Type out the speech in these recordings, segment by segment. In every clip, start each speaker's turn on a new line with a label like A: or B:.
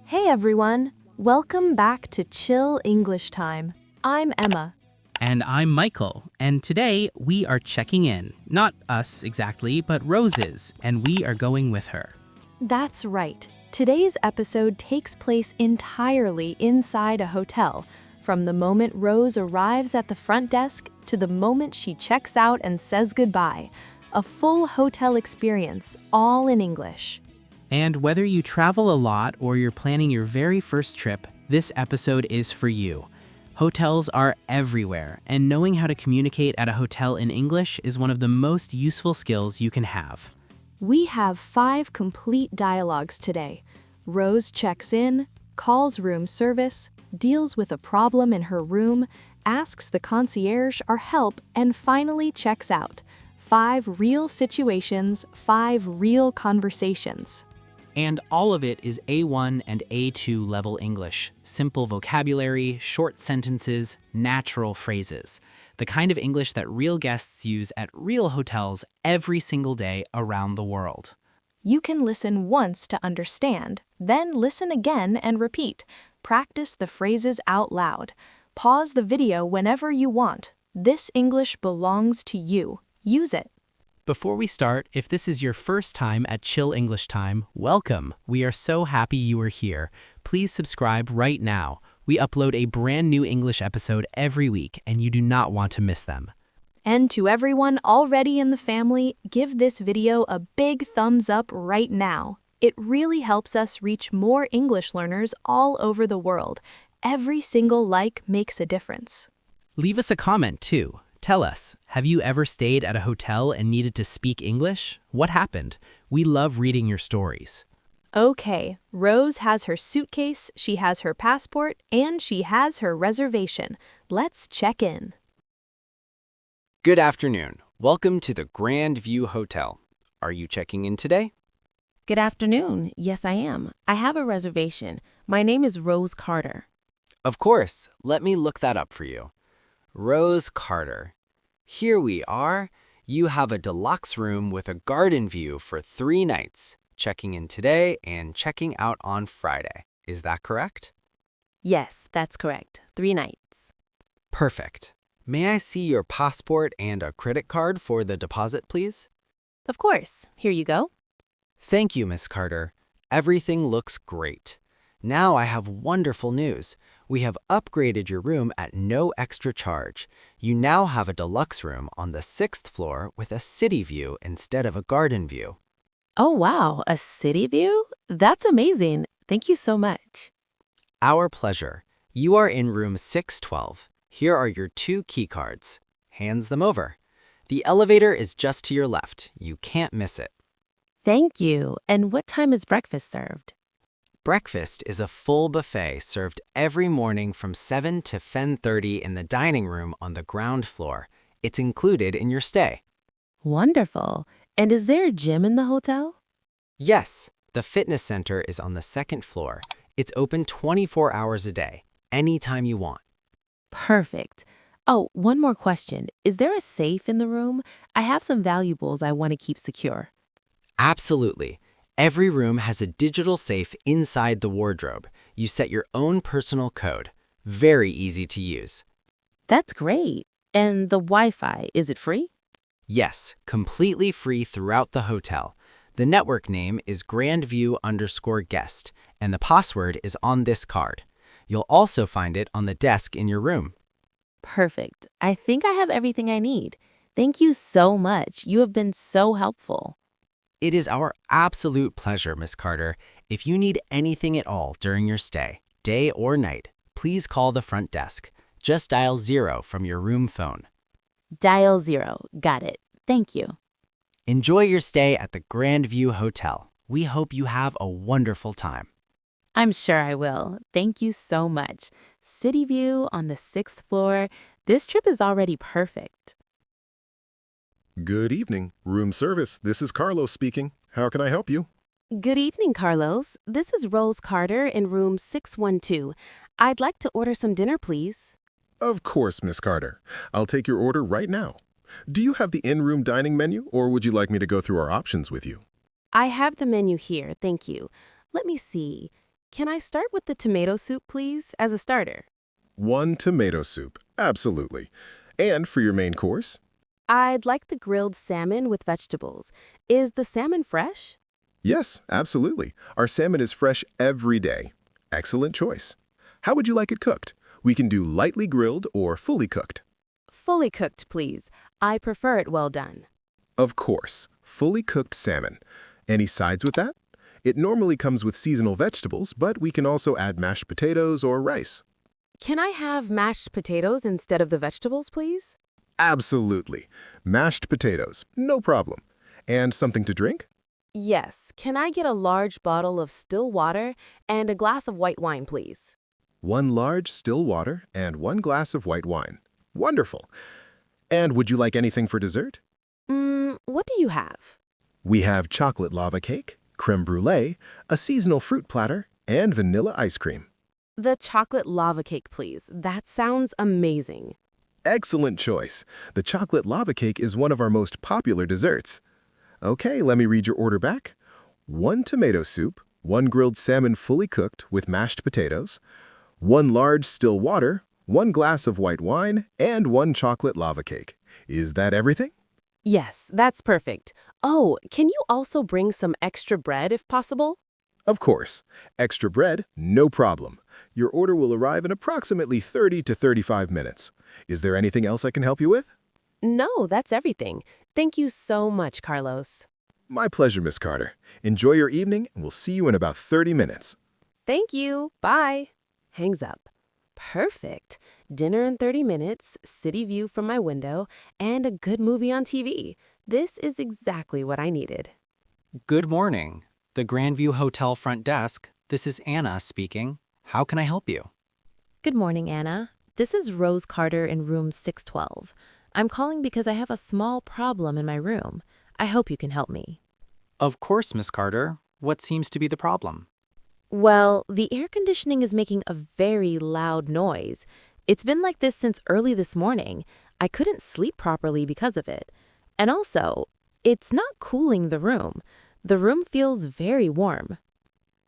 A: Hey everyone! Welcome back to Chill English Time. I'm Emma.
B: And I'm Michael, and today we are checking in. Not us exactly, but Rose is, and we are going with her.
A: That's right. Today's episode takes place entirely inside a hotel, from the moment Rose arrives at the front desk to the moment she checks out and says goodbye. A full hotel experience, all in English.
B: And whether you travel a lot or you're planning your very first trip, this episode is for you. Hotels are everywhere, and knowing how to communicate at a hotel in English is one of the most useful skills you can have.
A: We have 5 complete dialogues today. Rose checks in, calls room service, deals with a problem in her room, asks the concierge for help, and finally checks out. 5 real situations, 5 real conversations.
B: And all of it is A1 and A2 level English. Simple vocabulary, short sentences, natural phrases. The kind of English that real guests use at real hotels every single day around the world.
A: You can listen once to understand, then listen again and repeat. Practice the phrases out loud. Pause the video whenever you want. This English belongs to you. Use it.
B: Before we start, if this is your first time at Chill English Time, welcome. We are so happy you are here. Please subscribe right now. We upload a brand new English episode every week, and you do not want to miss them.
A: And to everyone already in the family, give this video a big thumbs up right now. It really helps us reach more English learners all over the world. Every single like makes a difference.
B: Leave us a comment too. Tell us, have you ever stayed at a hotel and needed to speak English? What happened? We love reading your stories.
A: Okay, Rose has her suitcase, she has her passport, and she has her reservation. Let's check in.
C: Good afternoon. Welcome to the Grand View Hotel. Are you checking in today?
D: Good afternoon. Yes, I am. I have a reservation. My name is Rose Carter.
C: Of course. Let me look that up for you. Rose Carter. Here we are. You have a deluxe room with a garden view for 3 nights, checking in today and checking out on Friday. Is that correct?
D: Yes, that's correct. 3 nights.
C: Perfect. May I see your passport and a credit card for the deposit, please?
D: Of course. Here you go.
C: Thank you, Miss Carter. Everything looks great. Now I have wonderful news. We have upgraded your room at no extra charge. You now have a deluxe room on the 6th floor with a city view instead of a garden view.
D: Oh, wow. A city view? That's amazing. Thank you so much.
C: Our pleasure. You are in room 612. Here are your 2 key cards. Hands them over. The elevator is just to your left. You can't miss it.
D: Thank you. And what time is breakfast served?
C: Breakfast is a full buffet served every morning from 7 to 10:30 in the dining room on the ground floor. It's included in your stay.
D: Wonderful. And is there a gym in the hotel?
C: Yes, the fitness center is on the 2nd floor. It's open 24 hours a day, anytime you want.
D: Perfect. Oh, one more question. Is there a safe in the room? I have some valuables I want to keep secure.
C: Absolutely. Every room has a digital safe inside the wardrobe. You set your own personal code. Very easy to use.
D: That's great. And the Wi-Fi, is it free?
C: Yes, completely free throughout the hotel. The network name is grandview_guest, and the password is on this card. You'll also find it on the desk in your room.
D: Perfect. I think I have everything I need. Thank you so much. You have been so helpful.
C: It is our absolute pleasure, Miss Carter. If you need anything at all during your stay, day or night, please call the front desk. Just dial 0 from your room phone.
D: Dial 0. Got it. Thank you.
C: Enjoy your stay at the Grand View Hotel. We hope you have a wonderful time.
D: I'm sure I will. Thank you so much. City view on the 6th floor. This trip is already perfect.
E: Good evening. Room service. This is Carlos speaking. How can I help you?
D: Good evening, Carlos. This is Rose Carter in room 612. I'd like to order some dinner, please.
E: Of course, Miss Carter. I'll take your order right now. Do you have the in-room dining menu, or would you like me to go through our options with you?
D: I have the menu here, thank you. Let me see. Can I start with the tomato soup, please, as a starter?
E: 1 tomato soup, absolutely. And for your main course?
D: I'd like the grilled salmon with vegetables. Is the salmon fresh?
E: Yes, absolutely. Our salmon is fresh every day. Excellent choice. How would you like it cooked? We can do lightly grilled or fully cooked.
D: Fully cooked, please. I prefer it well done.
E: Of course, fully cooked salmon. Any sides with that? It normally comes with seasonal vegetables, but we can also add mashed potatoes or rice.
D: Can I have mashed potatoes instead of the vegetables, please?
E: Absolutely. Mashed potatoes, no problem. And something to drink?
D: Yes. Can I get a large bottle of still water and a glass of white wine, please?
E: 1 large still water and 1 glass of white wine. Wonderful. And would you like anything for dessert?
D: What do you have?
E: We have chocolate lava cake, creme brulee, a seasonal fruit platter, and vanilla ice cream.
D: The chocolate lava cake, please. That sounds amazing.
E: Excellent choice. The chocolate lava cake is one of our most popular desserts. Okay, let me read your order back. 1 tomato soup, 1 grilled salmon fully cooked with mashed potatoes, 1 large still water, 1 glass of white wine, and 1 chocolate lava cake. Is that everything?
D: Yes, that's perfect. Oh, can you also bring some extra bread if possible?
E: Of course. Extra bread, no problem. Your order will arrive in approximately 30 to 35 minutes. Is there anything else I can help you with?
D: No, that's everything. Thank you so much, Carlos.
E: My pleasure, Miss Carter. Enjoy your evening, and we'll see you in about 30 minutes.
D: Thank you. Bye. Hangs up. Perfect. Dinner in 30 minutes, city view from my window, and a good movie on TV. This is exactly what I needed.
B: Good morning. The Grandview Hotel front desk. This is Anna speaking. How can I help you?
D: Good morning, Anna. This is Rose Carter in room 612. I'm calling because I have a small problem in my room. I hope you can help me.
B: Of course, Miss Carter. What seems to be the problem?
D: Well, the air conditioning is making a very loud noise. It's been like this since early this morning. I couldn't sleep properly because of it. And also, it's not cooling the room. The room feels very warm.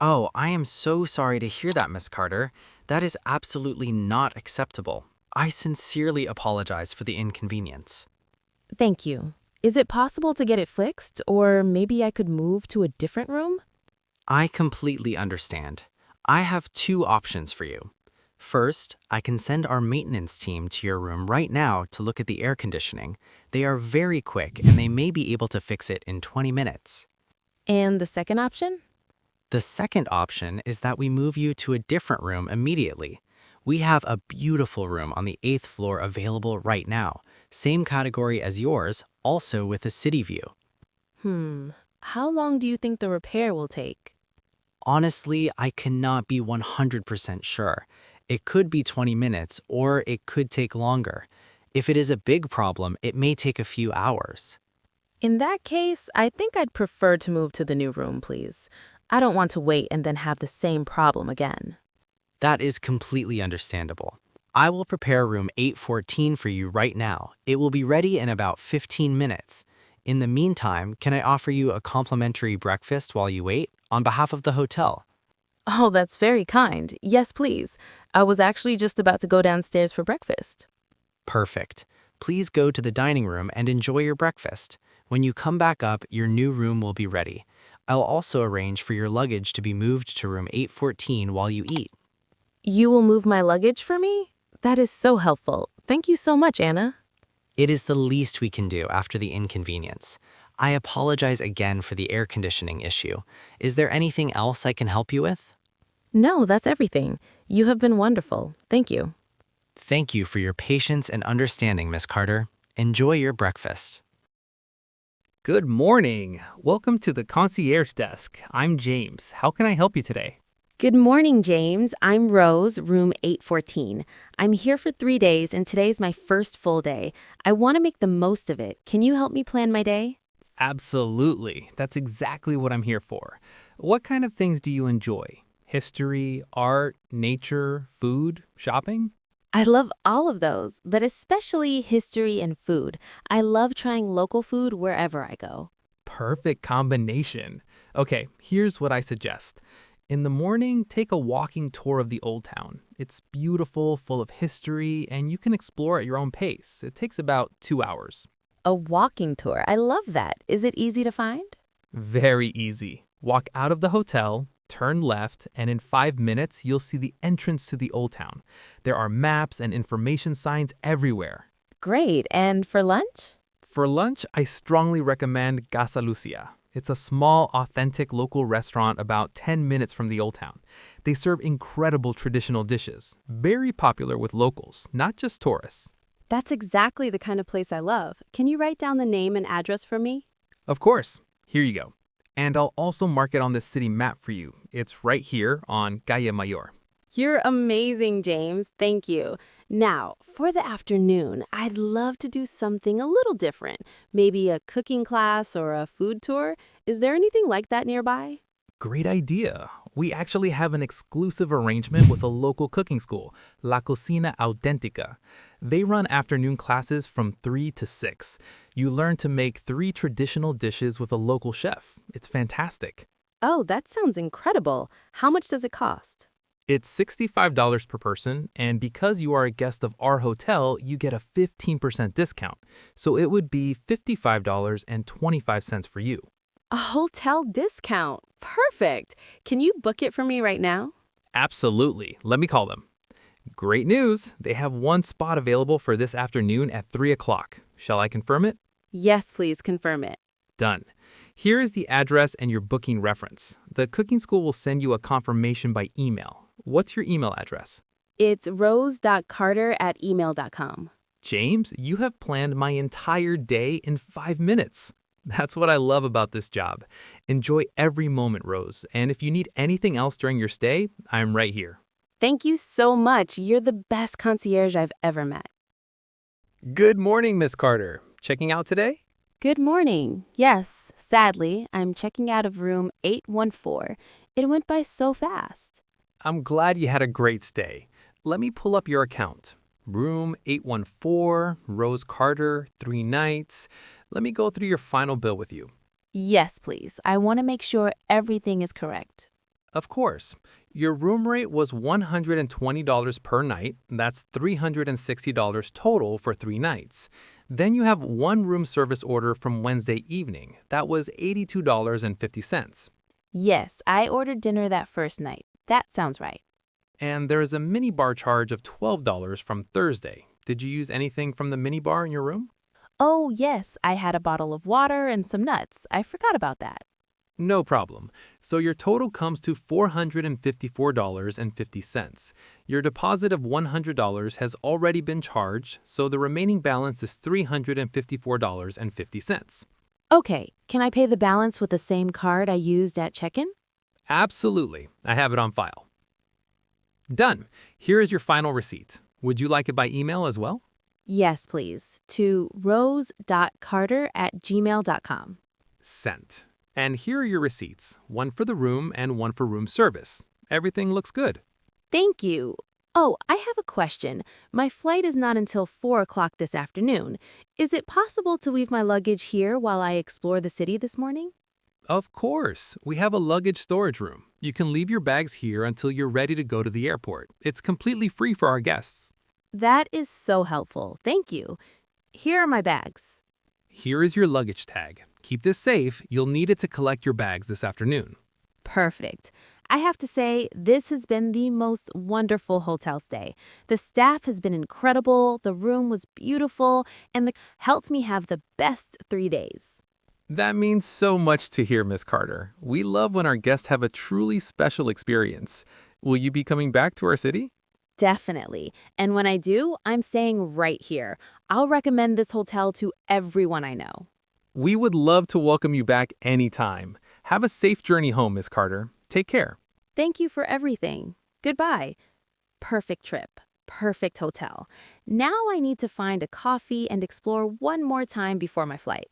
B: Oh, I am so sorry to hear that, Miss Carter. That is absolutely not acceptable. I sincerely apologize for the inconvenience.
D: Thank you. Is it possible to get it fixed, or maybe I could move to a different room?
B: I completely understand. I have 2 options for you. First, I can send our maintenance team to your room right now to look at the air conditioning. They are very quick and they may be able to fix it in 20 minutes.
D: And the second option?
B: The second option is that we move you to a different room immediately. We have a beautiful room on the 8th floor available right now, same category as yours, also with a city view.
D: How long do you think the repair will take?
B: Honestly, I cannot be 100% sure. It could be 20 minutes or it could take longer. If it is a big problem, it may take a few hours.
D: In that case, I think I'd prefer to move to the new room, please. I don't want to wait and then have the same problem again.
B: That is completely understandable. I will prepare room 814 for you right now. It will be ready in about 15 minutes. In the meantime, can I offer you a complimentary breakfast while you wait on behalf of the hotel?
D: Oh, that's very kind. Yes, please. I was actually just about to go downstairs for breakfast.
B: Perfect. Please go to the dining room and enjoy your breakfast. When you come back up, your new room will be ready. I'll also arrange for your luggage to be moved to room 814 while you eat.
D: You will move my luggage for me? That is so helpful. Thank you so much, Anna.
B: It is the least we can do after the inconvenience. I apologize again for the air conditioning issue. Is there anything else I can help you with?
D: No, that's everything. You have been wonderful. Thank you.
B: Thank you for your patience and understanding, Miss Carter. Enjoy your breakfast.
F: Good morning. Welcome to the Concierge Desk. I'm James. How can I help you today?
G: Good morning, James. I'm Rose, room 814. I'm here for 3 days, and today's my first full day. I want to make the most of it. Can you help me plan my day?
F: Absolutely. That's exactly what I'm here for. What kind of things do you enjoy? History, art, nature, food, shopping?
G: I love all of those, but especially history and food. I love trying local food wherever I go.
F: Perfect combination. Okay, here's what I suggest. In the morning, take a walking tour of the Old Town. It's beautiful, full of history, and you can explore at your own pace. It takes about 2 hours.
G: A walking tour. I love that. Is it easy to find?
F: Very easy. Walk out of the hotel, turn left, and in 5 minutes, you'll see the entrance to the Old Town. There are maps and information signs everywhere.
G: Great. And for lunch?
F: For lunch, I strongly recommend Casa Lucia. It's a small, authentic local restaurant about 10 minutes from the Old Town. They serve incredible traditional dishes, very popular with locals, not just tourists.
A: That's exactly the kind of place I love. Can you write down the name and address for me?
F: Of course. Here you go. And I'll also mark it on this city map for you. It's right here on Calle Mayor.
G: You're amazing, James. Thank you. Now, for the afternoon, I'd love to do something a little different. Maybe a cooking class or a food tour. Is there anything like that nearby?
F: Great idea. We actually have an exclusive arrangement with a local cooking school, La Cocina Auténtica. They run afternoon classes from 3 to 6. You learn to make 3 traditional dishes with a local chef. It's fantastic.
G: Oh, that sounds incredible. How much does it cost?
F: It's $65 per person, and because you are a guest of our hotel, you get a 15% discount. So it would be $55.25 for you.
G: A hotel discount. Perfect. Can you book it for me right now?
F: Absolutely. Let me call them. Great news. They have one spot available for this afternoon at 3 o'clock. Shall I confirm it?
G: Yes, please confirm it.
F: Done. Here is the address and your booking reference. The cooking school will send you a confirmation by email. What's your email address?
G: It's rose.carter@email.com.
F: James, you have planned my entire day in 5 minutes. That's what I love about this job. Enjoy every moment, Rose. And if you need anything else during your stay, I'm right here.
G: Thank you so much. You're the best concierge I've ever met.
F: Good morning, Miss Carter. Checking out today?
G: Good morning. Yes, sadly, I'm checking out of room 814. It went by so fast.
F: I'm glad you had a great stay. Let me pull up your account. Room 814, Rose Carter, 3 nights. Let me go through your final bill with you.
G: Yes, please. I want to make sure everything is correct.
F: Of course. Your room rate was $120 per night. That's $360 total for 3 nights. Then you have one room service order from Wednesday evening. That was $82.50.
G: Yes, I ordered dinner that first night. That sounds right.
F: And there is a minibar charge of $12 from Thursday. Did you use anything from the minibar in your room?
G: Oh, yes, I had a bottle of water and some nuts. I forgot about that.
F: No problem. So your total comes to $454.50. Your deposit of $100 has already been charged, so the remaining balance is $354.50.
G: Okay, can I pay the balance with the same card I used at check-in?
F: Absolutely. I have it on file. Done. Here is your final receipt. Would you like it by email as well?
G: Yes, please. To rose.carter@gmail.com.
F: Sent. And here are your receipts, one for the room and one for room service. Everything looks good.
G: Thank you. Oh, I have a question. My flight is not until 4 o'clock this afternoon. Is it possible to leave my luggage here while I explore the city this morning?
F: Of course. We have a luggage storage room. You can leave your bags here until you're ready to go to the airport. It's completely free for our guests.
G: That is so helpful. Thank you. Here are my bags.
F: Here is your luggage tag. Keep this safe. You'll need it to collect your bags this afternoon.
G: Perfect. I have to say, this has been the most wonderful hotel stay. The staff has been incredible, the room was beautiful, and helped me have the best 3 days.
F: That means so much to hear, Miss Carter. We love when our guests have a truly special experience. Will you be coming back to our city?
G: Definitely. And when I do, I'm staying right here. I'll recommend this hotel to everyone I know.
F: We would love to welcome you back anytime. Have a safe journey home, Miss Carter. Take care.
G: Thank you for everything. Goodbye. Perfect trip. Perfect hotel. Now I need to find a coffee and explore one more time before my flight.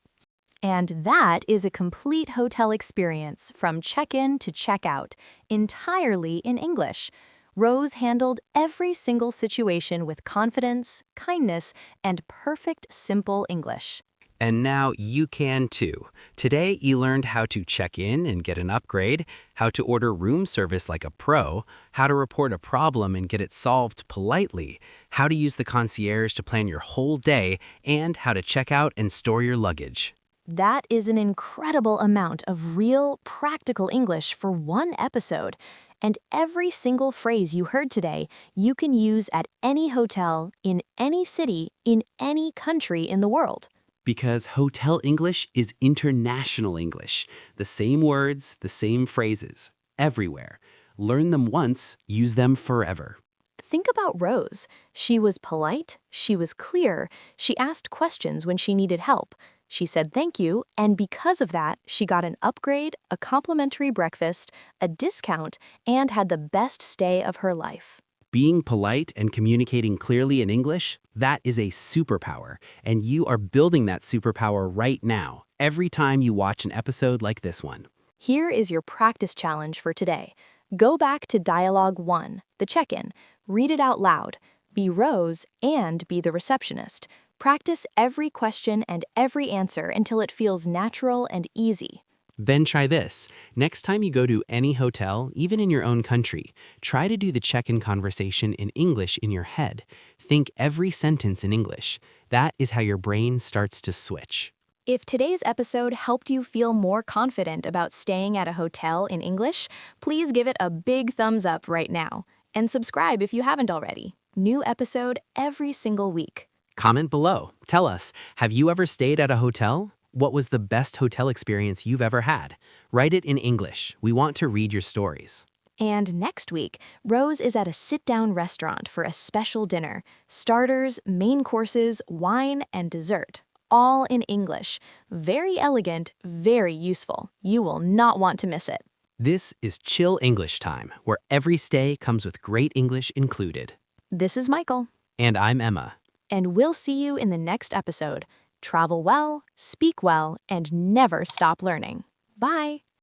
A: And that is a complete hotel experience from check-in to check-out, entirely in English. Rose handled every single situation with confidence, kindness, and perfect simple English.
B: And now you can too. Today, you learned how to check in and get an upgrade, how to order room service like a pro, how to report a problem and get it solved politely, how to use the concierge to plan your whole day, and how to check out and store your luggage.
A: That is an incredible amount of real, practical English for one episode. And every single phrase you heard today, you can use at any hotel, in any city, in any country in the world.
B: Because hotel English is international English. The same words, the same phrases, everywhere. Learn them once, use them forever.
A: Think about Rose. She was polite, she was clear, she asked questions when she needed help. She said thank you, and because of that, she got an upgrade, a complimentary breakfast, a discount, and had the best stay of her life.
B: Being polite and communicating clearly in English, that is a superpower, and you are building that superpower right now, every time you watch an episode like this one.
A: Here is your practice challenge for today. Go back to Dialogue 1, the check-in, read it out loud, be Rose and be the receptionist. Practice every question and every answer until it feels natural and easy.
B: Then try this. Next time you go to any hotel, even in your own country, try to do the check-in conversation in English in your head. Think every sentence in English. That is how your brain starts to switch.
A: If today's episode helped you feel more confident about staying at a hotel in English, please give it a big thumbs up right now. And subscribe if you haven't already. New episode every single week.
B: Comment below. Tell us, have you ever stayed at a hotel? What was the best hotel experience you've ever had? Write it in English. We want to read your stories.
A: And next week, Rose is at a sit-down restaurant for a special dinner. Starters, main courses, wine, and dessert. All in English. Very elegant, very useful. You will not want to miss it.
B: This is Chill English Time, where every stay comes with great English included.
A: This is Michael.
B: And I'm Emma.
A: And we'll see you in the next episode. Travel well, speak well, and never stop learning. Bye!